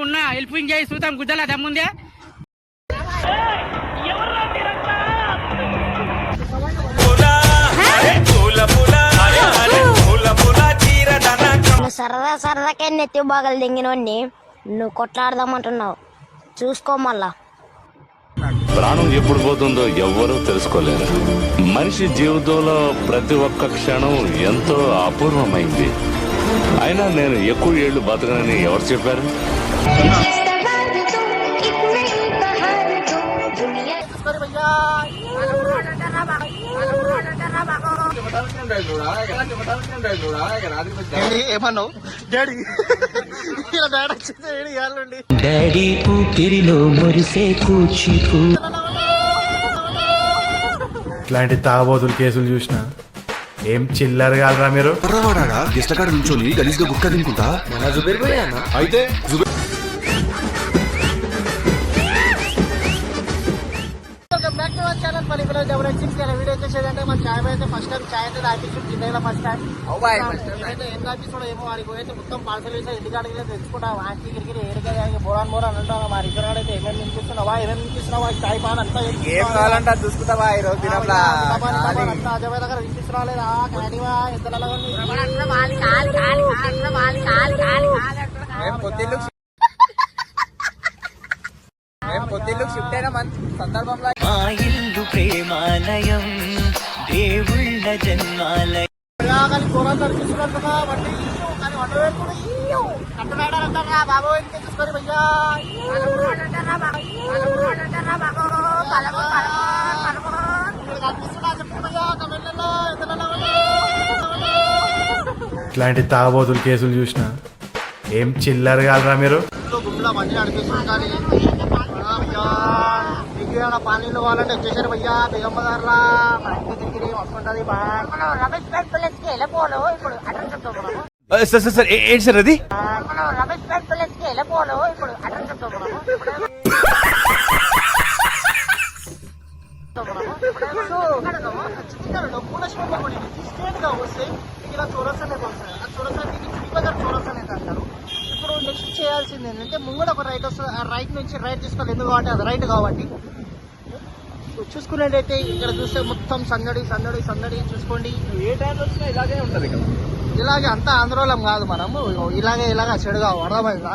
ఉన్నా హెల్పింగ్ చేయి చూద్దాం గుద్దలా దమ్ముందే. సరదా సరదాకే నెత్తి బాగలు దింగినోడిని నువ్వు కొట్లాడదామంటున్నావు, చూసుకో మళ్ళా. ప్రాణం ఎప్పుడు పోతుందో ఎవ్వరూ తెలుసుకోలేరు. మనిషి జీవితంలో ప్రతి ఒక్క క్షణం ఎంతో అపూర్వమైంది. అయినా నేను ఎక్కువ ఏళ్లు బతకనని ఎవరు చెప్పారు? ఏమన్నావు డాడీ? డాడీ ఊపిరిలో మురిసే కూచిపూ. ఇట్లాంటి తాగబోతులు కేసులు చూసినా ఏం చిల్లర కాదురా మీరు. కుర్రవాడా గెస్ట్ కాడ నుంచొని గలీజ్గా గుక్క తినుకుంటా అయితే వీడియో వచ్చేసేదంటే మన చాయ్ అయితే ఫస్ట్ టైం చాయ్ అయితే తాగిపించి జిల్లాలో ఫస్ట్ టైం అయితే ఏం తాగిపిస్తాడో ఏమో వాడికి అయితే మొత్తం పార్సల్ వేసా ఇంటికాడికి తెచ్చుకుంటా వాకి గిరికి ఏడికి బోరాన్ బోరాన్ అంటాను. మా రిజర్వాడ్ అయితే ఏమేమి నింపిస్తున్నావా చాయ్ పాన్ అంతా ఏం కావాలంటే చూసుకుంటావా ఈ రోజు అంతా అజయ్ దగ్గర వినిపిస్తున్నా లేదా కానివా ఇద్దరు పొద్దుళ్ళు షిఫ్ట్ అయినా మంచి సందర్భంలో మా ఇల్లు ప్రేమాలయం దేవుళ్ళ జన్మాలయం. ఇట్లాంటి తాగబోతులు కేసులు చూసినా ఏం చిల్లర కాదురా మీరు. గుమ్లా మంచి నడిపిస్తుంది. పానీలు కావాలంటే వచ్చేసారు భయ్యా బేగం బజార్లా మా ఇంటి దగ్గర వస్తుంటది. సార్ ఏంటి సార్ అది? ఇలా చౌరస్తానే వస్తాయి. ఆ చౌరస్తా చౌరస్తా అంటారు. ఇప్పుడు నెక్స్ట్ చేయాల్సింది ఏంటంటే ముంగడ ఒక రైట్ వస్తుంది. ఆ రైట్ నుంచి రైట్ తీసుకోవాలి. ఎందుకు కాబట్టి అది రైట్ కాబట్టి చూసుకునేటైతే ఇక్కడ చూస్తే మొత్తం సందడి సందడి సందడి చూసుకోండి. ఏ టైంలో వచ్చినా ఇలాగే ఉంటుంది. ఇక్కడ ఇలాగే అంతా ఆంధ్రోళం కాదు మనము ఇలాగే చెడుగా అర్థమైందా?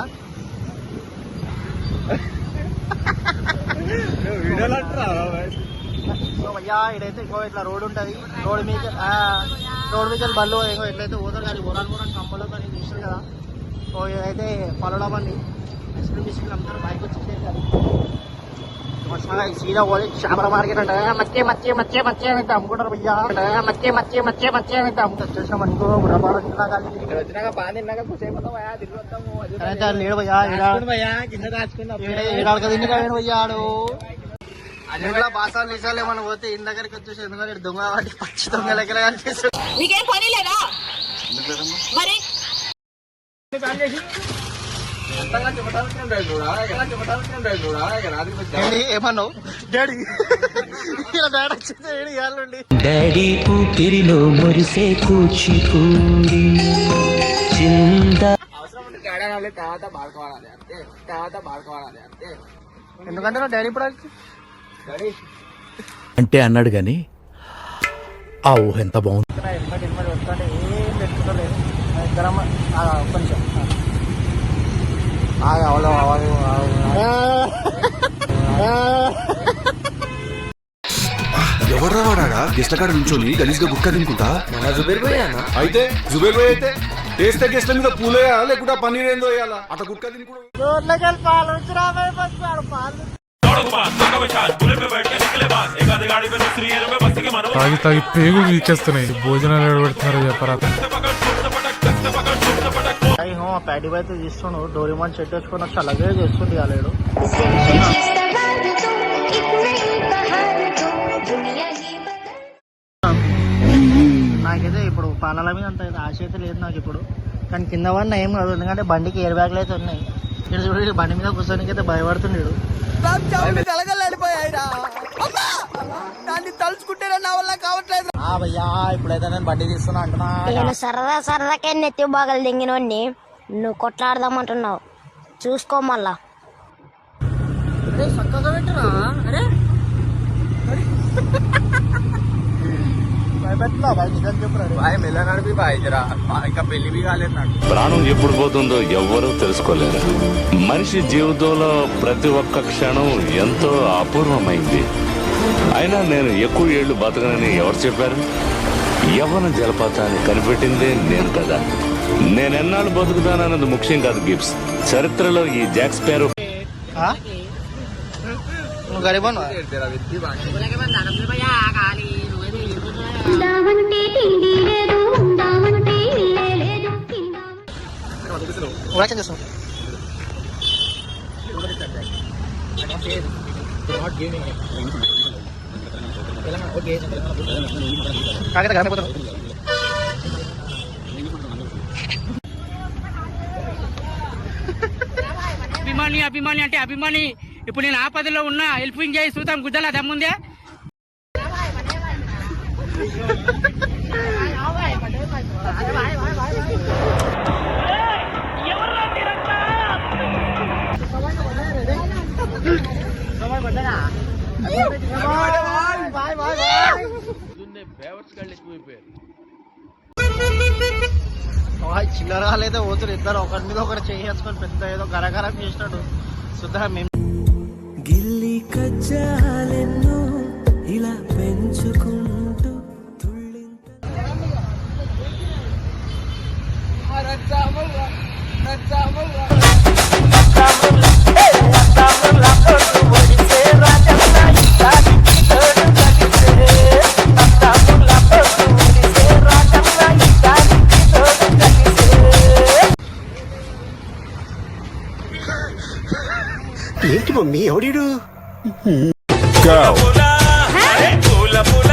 సో భయ్యా ఇదైతే ఇంకో ఇట్లా రోడ్ ఉంటుంది. రోడ్ మీద బళ్ళు ఎట్లయితే పోతారు కానీ బోరాన్ కంపలో కానీ చూస్తారు కదా. సో ఇదైతే పలుడా బండి బిస్కెట్లు అమ్ముతారు. బైక్ వచ్చేసి సీదా పోయి చేపల మార్కెట్ అంటే మచ్చే అయితే అమ్ముకుంటారు భయ్యా. మచ్చే అయితే అమ్ముతారు. వచ్చేసినాం అనుకో లేడు భయ్యా ఏడాడు కదా ఇన్ని కాదు భయ్యాడు. అన్నింటిలో బాసాలు నిజాలు ఏమన్నా పోతే ఇంటి దగ్గరికి వచ్చేసి ఎందుకంటే దొంగ వాటి పచ్చి దొంగ లెక్కలు కనిపిస్తుంది. ఏమన్నావు డాడీ? డాడీ ఊపిరిలో మురిసే కూచిపూడి తర్వాత బాడుకోవాలి అంతే. ఎందుకంటే నా డాడీ ఇప్పుడు అంటే అన్నాడు గాని ఆ ఊహ ఎంత బాగుంది. ఏం పెట్టుకోలేదు ఇద్దరం కొంచెం ఎవర్రా వాడా గెస్ట్ కాడ నుంచొని గలీజ్గా గుక్క తినుకుంటా అయితే జుబేర్ భాయ్ అయితే టేస్ట్ గెస్ట్ల మీద పూలేయా లేకుండా పన్నీర్ ఏందో వేయాలా అట్లా గుక్క తినుకుంటా పాలు తాగి తాగి పేగులు తీసేస్తున్నాయి. భోజనాలు ఎడబెడుతున్నారు చెప్పరా. ప్యాడీ అయితే తీస్తుండు. డోరీమాన్ చెట్టు వేసుకొని వచ్చి అలాగే చేస్తుంది కాలేడు. నాకైతే ఇప్పుడు పానాల మీద అంత ఆశ అయితే లేదు నాకు ఇప్పుడు. కానీ కింద వాడిన ఏం కాదు ఎందుకంటే బండికి ఎయిర్ బ్యాగ్లు అయితే ఉన్నాయి. ఇక్కడ చూడండి బండి మీద కూర్చోనికి అయితే భయపడుతున్నాడు. భయ్యా ఇప్పుడైతే నేను బండి తీస్తున్నా అంటున్నా. నేను సరదా సరదాకే నెత్తి బాగలు దింగినోడిని నువ్వు కొట్లాడదామంటున్నావు, చూసుకో మళ్ళా. అరే చక్కగా పెట్టరా అరే భయపెట్టలా బాయ్ నిజం చెప్పురా బాయ్ మెల్ల నడిపి బాయ్ జరా ఇంకా పెళ్లి బి కాలేదు నాకు. ప్రాణం ఎప్పుడు పోతుందో ఎవ్వరూ తెలుసుకోలేరు. మనిషి జీవితంలో ప్రతి ఒక్క క్షణం ఎంతో అపూర్వమైంది. అయినా నేను ఎక్కువ ఏళ్లు బతకనని ఎవరు చెప్పారు? యవ్వన జలపాతాన్ని కనిపెట్టిందే నేను కదా. నేనెన్నాళ్ళు బతుకుతానన్నది ముఖ్యం కాదు గిబ్స్. చరిత్రలో ఈ జాక్ స్పారో నువ్వు గరీబన్ చేస్తావు కాకపోతే గడమైపోతాను. అభిమాని అంటే అభిమాని. ఇప్పుడు నేను ఆపదలో ఉన్నా హెల్పింగ్ చేయి చూద్దాం గుద్దలా దమ్ముందే. చిల్లర లేదా పోతురు ఇద్దరు ఒకరి మీద ఒకరు చేసుకొని పెద్ద ఏదో గరగరం చేసినాడు సుధా. మేము గిల్లి కజ్జాలెన్నో ఇలా పెంచుకుంటూ ఏంటి మమ్మీ ఎవడీడు? పూల పూల